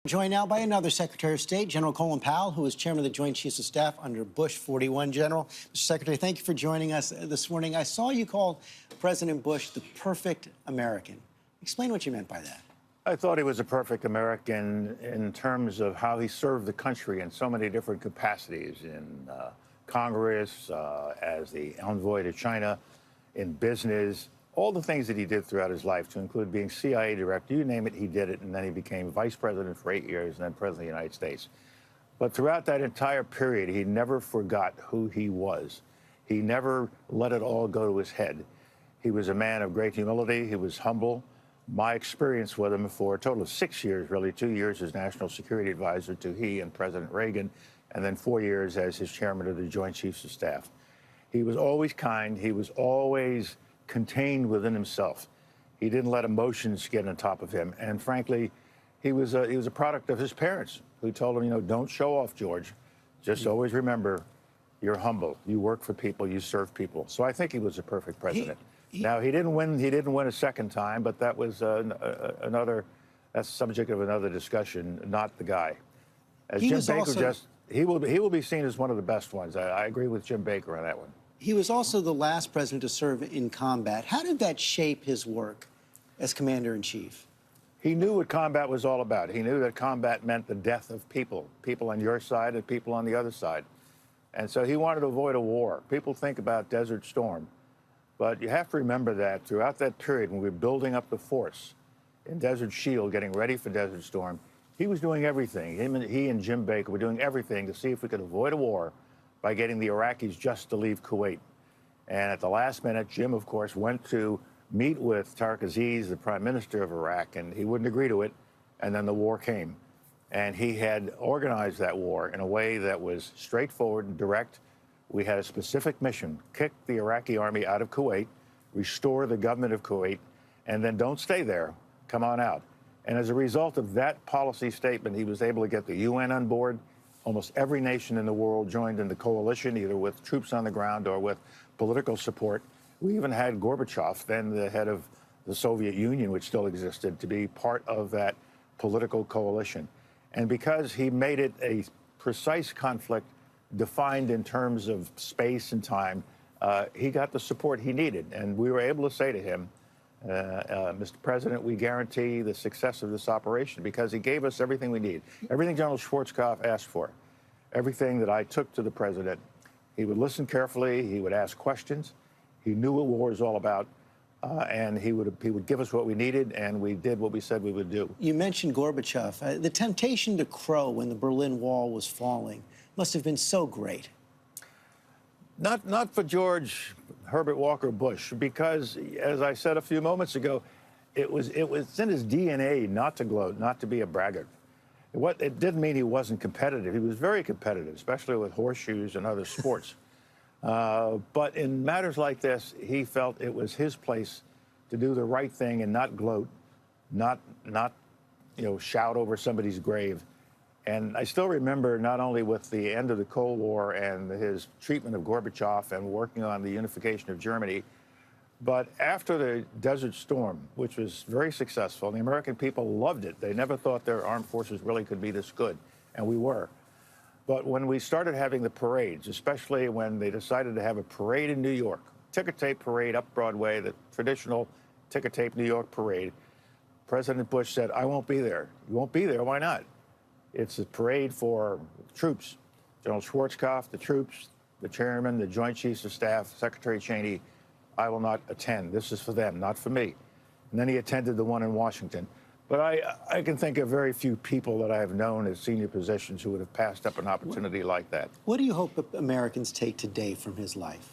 Joined now by another Secretary of State, General Colin Powell, who was Chairman of the Joint Chiefs of Staff under Bush 41. General, Mr. Secretary, thank you for joining us this morning. I saw you called President Bush the perfect American. Explain what you meant by that. I thought he was a perfect American in terms of how he served the country in so many different capacities, in Congress, as the envoy to China, in business, all the things that he did throughout his life, to include being CIA director, you name it, he did it, and then he became vice president for 8 years and then president of the United States. But throughout that entire period, he never forgot who he was. He never let it all go to his head. He was a man of great humility. He was humble. My experience with him for a total of 6 years, really, 2 years as National Security Advisor to he and President Reagan, and then 4 years as his chairman of the Joint Chiefs of Staff. He was always kind. He was always contained within himself. He didn't let emotions get on top of him. And frankly, he was a product of his parents, who told him, you know, don't show off, George. Just always remember, you're humble. You work for people. You serve people. So I think he was a perfect president. Now, he didn't win. He didn't win a second time, but that was that's subject of another discussion. Not the guy. As Jim Baker he will be seen as one of the best ones. I agree with Jim Baker on that one. He was also the last president to serve in combat. How did that shape his work as commander-in-chief? He knew what combat was all about. He knew that combat meant the death of people on your side and people on the other side. And so he wanted to avoid a war. People think about Desert Storm, but you have to remember that throughout that period when we were building up the force in Desert Shield, getting ready for Desert Storm, he was doing everything. He and Jim Baker were doing everything to see if we could avoid a war by getting the Iraqis just to leave Kuwait. And at the last minute, Jim, of course, went to meet with Tariq Aziz, the prime minister of Iraq, and he wouldn't agree to it. And then the war came. And he had organized that war in a way that was straightforward and direct. We had a specific mission: kick the Iraqi army out of Kuwait, restore the government of Kuwait, and then don't stay there, come on out. And as a result of that policy statement, he was able to get the UN on board. Almost every nation in the world joined in the coalition, either with troops on the ground or with political support. We even had Gorbachev, then the head of the Soviet Union, which still existed, to be part of that political coalition. And because he made it a precise conflict defined in terms of space and time, he got the support he needed. And we were able to say to him, Mr. President, we guarantee the success of this operation, because he gave us everything we need, everything General Schwarzkopf asked for, everything that I took to the president. He would listen carefully. He would ask questions. He knew what war was all about, and he would give us what we needed, and we did what we said we would do. You mentioned Gorbachev. The temptation to crow when the Berlin Wall was falling must have been so great. Not for George Herbert Walker Bush, because, as I said a few moments ago, it was in his DNA not to gloat, not to be a braggart. It didn't mean he wasn't competitive. He was very competitive, especially with horseshoes and other sports. But in matters like this, he felt it was his place to do the right thing and not gloat, not shout over somebody's grave. And I still remember, not only with the end of the Cold War and his treatment of Gorbachev and working on the unification of Germany, but after the Desert Storm, which was very successful, and the American people loved it. They never thought their armed forces really could be this good, and we were. But when we started having the parades, especially when they decided to have a parade in New York, ticker tape parade up Broadway, the traditional ticker tape New York parade, President Bush said, I won't be there. You won't be there? Why not? It's a parade for troops. General Schwarzkopf, the troops, the chairman, the Joint Chiefs of Staff, Secretary Cheney. I will not attend. This is for them, not for me. And then he attended the one in Washington. But I can think of very few people that I have known at senior positions who would have passed up an opportunity like that. What do you hope Americans take today from his life?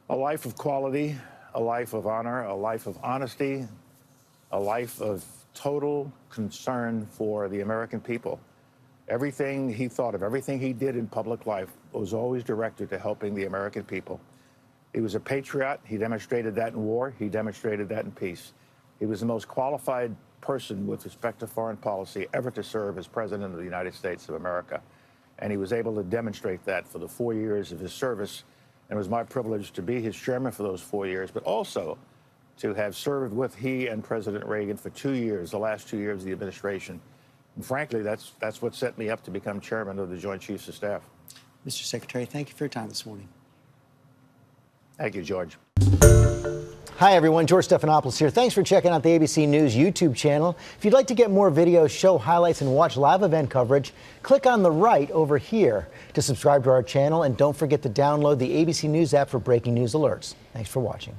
A life of quality, a life of honor, a life of honesty, a life of total concern for the American people. Everything he thought of, everything he did in public life was always directed to helping the American people. He was a patriot. He demonstrated that in war. He demonstrated that in peace. He was the most qualified person with respect to foreign policy ever to serve as President of the United States of America. And he was able to demonstrate that for the 4 years of his service. And it was my privilege to be his chairman for those 4 years, but also to have served with he and President Reagan for 2 years, the last 2 years of the administration, And frankly, that's what set me up to become chairman of the Joint Chiefs of Staff. Mr. Secretary, thank you for your time this morning. Thank you, George. Hi, everyone. George Stephanopoulos here. Thanks for checking out the ABC News YouTube channel. If you'd like to get more videos, show highlights, and watch live event coverage, click on the right over here to subscribe to our channel. And don't forget to download the ABC News app for breaking news alerts. Thanks for watching.